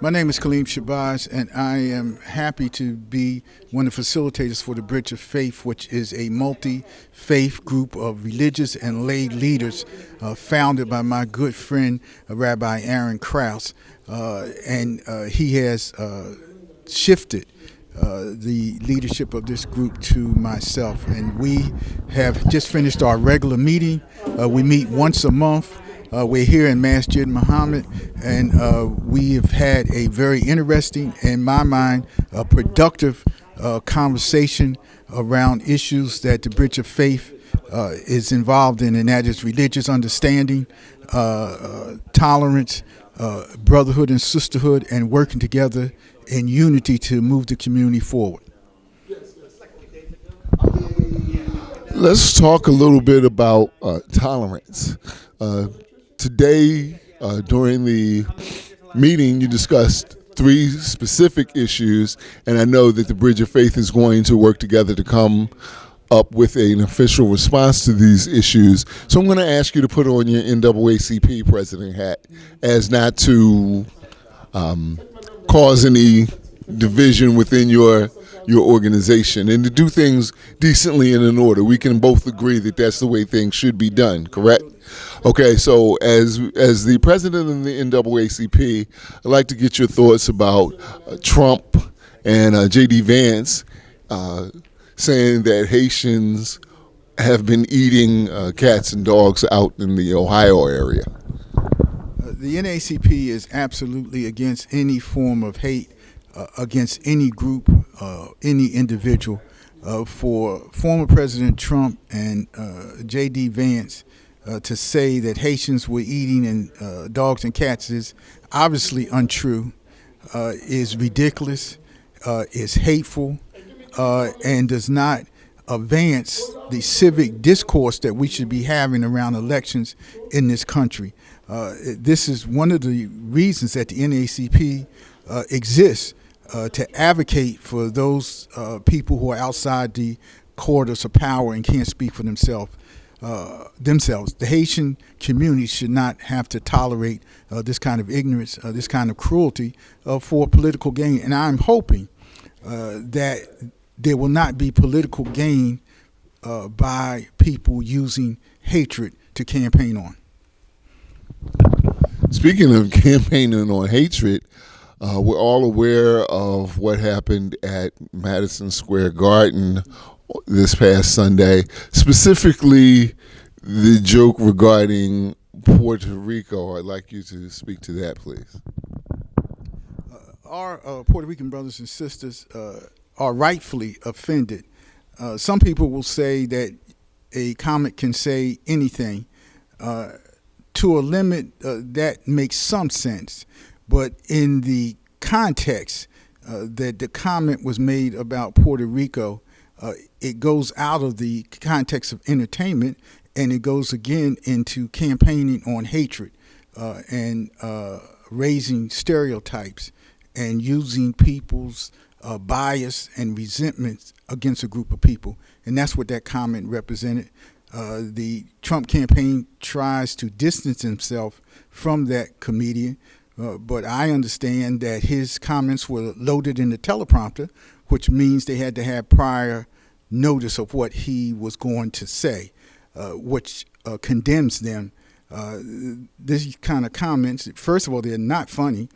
My name is Kaleem Shabazz, and I am happy to be one of the facilitators for the Bridge of Faith, which is a multi-faith group of religious and lay leaders founded by my good friend, Rabbi Aaron Krause. And he has shifted the leadership of this group to myself. And we have just finished our regular meeting. We meet once a month. We're here in Masjid Muhammad, and we have had a very interesting, in my mind, productive conversation around issues that the Bridge of Faith is involved in, and that is religious understanding, tolerance, brotherhood and sisterhood, and working together in unity to move the community forward. Let's talk a little bit about tolerance. Today, during the meeting, you discussed three specific issues, and I know that the Bridge of Faith is going to work together to come up with an official response to these issues. So I'm going to ask you to put on your NAACP president hat as not to cause any division within your organization and to do things decently and in order. We can both agree that that's the way things should be done, correct? Okay, so as the president of the NAACP, I'd like to get your thoughts about Trump and J.D. Vance saying that Haitians have been eating cats and dogs out in the Ohio area. The NAACP is absolutely against any form of hate against any group, any individual. For former President Trump and J.D. Vance to say that Haitians were eating dogs and cats is obviously untrue, is ridiculous, is hateful, and does not advance the civic discourse that we should be having around elections in this country. This is one of the reasons that the NAACP exists, to advocate for those people who are outside the corridors of power and can't speak for themselves. The Haitian community should not have to tolerate this kind of ignorance, this kind of cruelty for political gain. And I'm hoping that there will not be political gain by people using hatred to campaign on. Speaking of campaigning on hatred, we're all aware of what happened at Madison Square Garden this past Sunday, specifically the joke regarding Puerto Rico. I'd like you to speak to that, please. Our Puerto Rican brothers and sisters are rightfully offended. Some people will say that a comic can say anything. To a limit, that makes some sense. But in the context that the comment was made about Puerto Rico, it goes out of the context of entertainment, and it goes again into campaigning on hatred and raising stereotypes and using people's bias and resentments against a group of people. And that's what that comment represented. The Trump campaign tries to distance himself from that comedian, but I understand that his comments were loaded in the teleprompter, which means they had to have prior notice of what he was going to say, which condemns them. These kind of comments, first of all, they're not funny.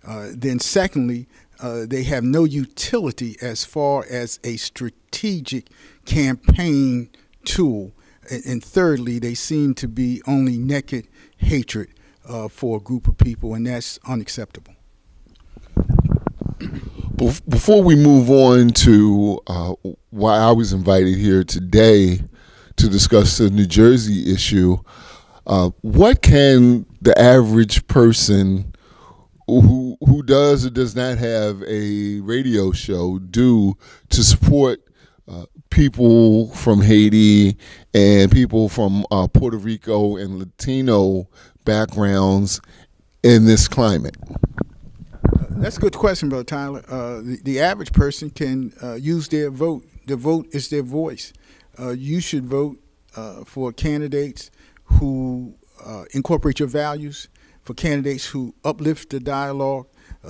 Then secondly, they have no utility as far as a strategic campaign tool. And thirdly, they seem to be only naked hatred for a group of people, and that's unacceptable. Before we move on to why I was invited here today to discuss the New Jersey issue, what can the average person who does or does not have a radio show do to support people from Haiti and people from Puerto Rico and Latino backgrounds in this climate? That's a good question, Brother Tyler. The average person can use their vote. The vote is their voice. You should vote for candidates who incorporate your values, for candidates who uplift the dialogue,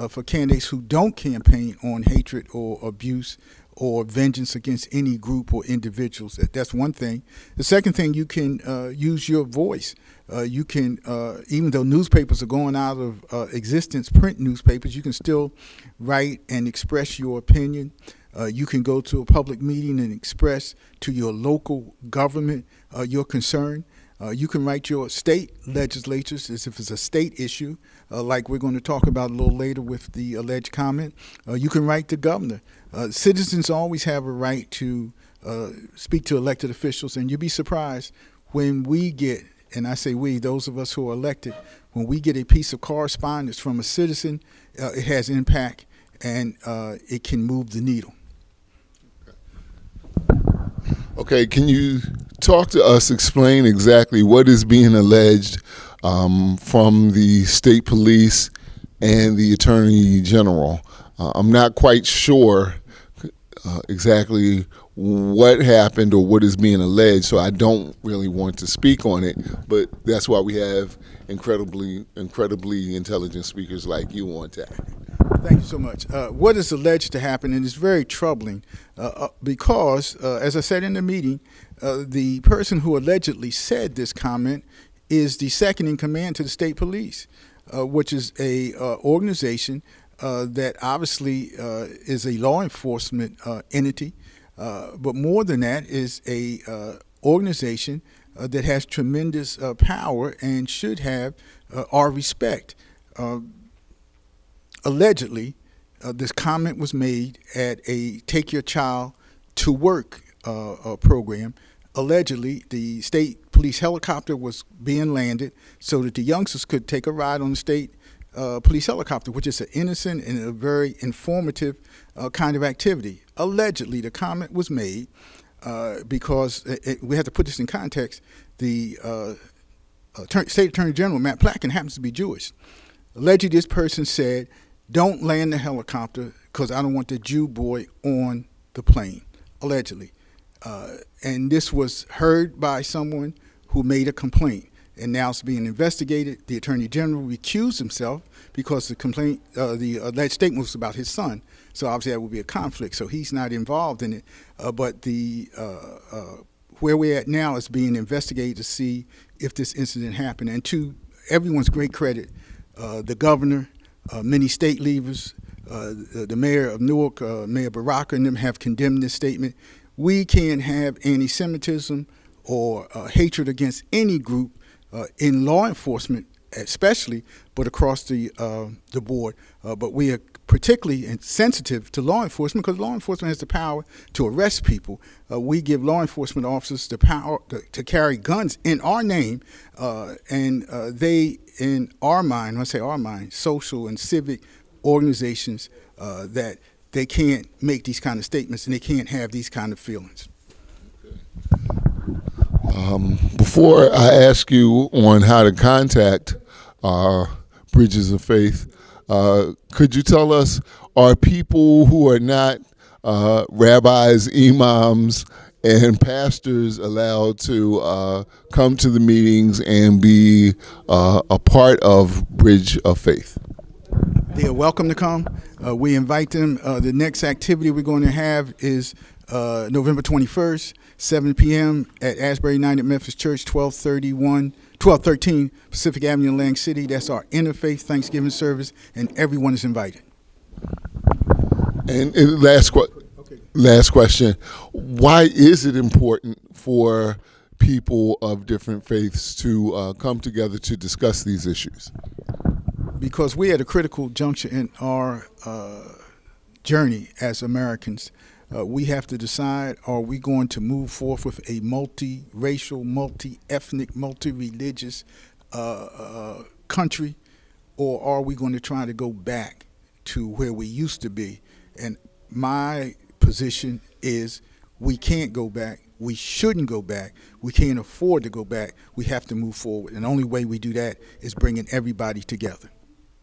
for candidates who don't campaign on hatred or abuse or vengeance against any group or individuals. That's one thing. The second thing, you can use your voice. You can, even though newspapers are going out of existence, print newspapers, you can still write and express your opinion. You can go to a public meeting and express to your local government your concern. You can write your state legislatures as if it's a state issue, like we're going to talk about a little later with the alleged comment. You can write the governor. Citizens always have a right to speak to elected officials, and you'd be surprised when we get, and I say we, those of us who are elected, when we get a piece of correspondence from a citizen, it has impact and it can move the needle. Okay, can you talk to us, explain exactly what is being alleged from the state police and the attorney general? I'm not quite sure exactly what happened or what is being alleged, so I don't really want to speak on it, but that's why we have incredibly intelligent speakers like you on tap. Thank you so much. What is alleged to happen, and it's very troubling because, as I said in the meeting, the person who allegedly said this comment is the second in command to the state police, which is a organization that obviously is a law enforcement entity, but more than that is a organization that has tremendous power and should have our respect. Allegedly, this comment was made at a Take Your Child to Work program. Allegedly, the state police helicopter was being landed so that the youngsters could take a ride on the state police helicopter, which is an innocent and a very informative kind of activity. Allegedly, the comment was made because we have to put this in context. The State Attorney General, Matt Placken, happens to be Jewish. Allegedly, this person said, "Don't land the helicopter because I don't want the Jew boy on the plane," allegedly. And this was heard by someone who made a complaint, and now it's being investigated. The Attorney General recused himself because the complaint, the alleged statement was about his son, so obviously that would be a conflict, so he's not involved in it. But the where we're at now is being investigated to see if this incident happened. And to everyone's great credit, the governor, many state leaders, the mayor of Newark, Mayor Baraka, and them have condemned this statement. We can't have anti-Semitism or hatred against any group in law enforcement, especially, but across the board. But we are particularly sensitive to law enforcement because law enforcement has the power to arrest people. We give law enforcement officers the power to carry guns in our name, and they, in our mind, when I say our mind, social and civic organizations, that they can't make these kind of statements and they can't have these kind of feelings. Before I ask you on how to contact Bridges of Faith, could you tell us, are people who are not rabbis, imams, and pastors allowed to come to the meetings and be a part of Bridge of Faith? They are welcome to come. We invite them. The next activity we're going to have is November 21st, 7 p.m. at Asbury United Methodist Church, 1213 Pacific Avenue, Atlantic City. That's our interfaith Thanksgiving service, and everyone is invited. And last question. Why is it important for people of different faiths to come together to discuss these issues? Because we're at a critical juncture in our journey as Americans. We have to decide, are we going to move forth with a multi-racial, multi-ethnic, multi-religious country, or are we going to try to go back to where we used to be? And my position is we can't go back. We shouldn't go back. We can't afford to go back. We have to move forward. And the only way we do that is bringing everybody together.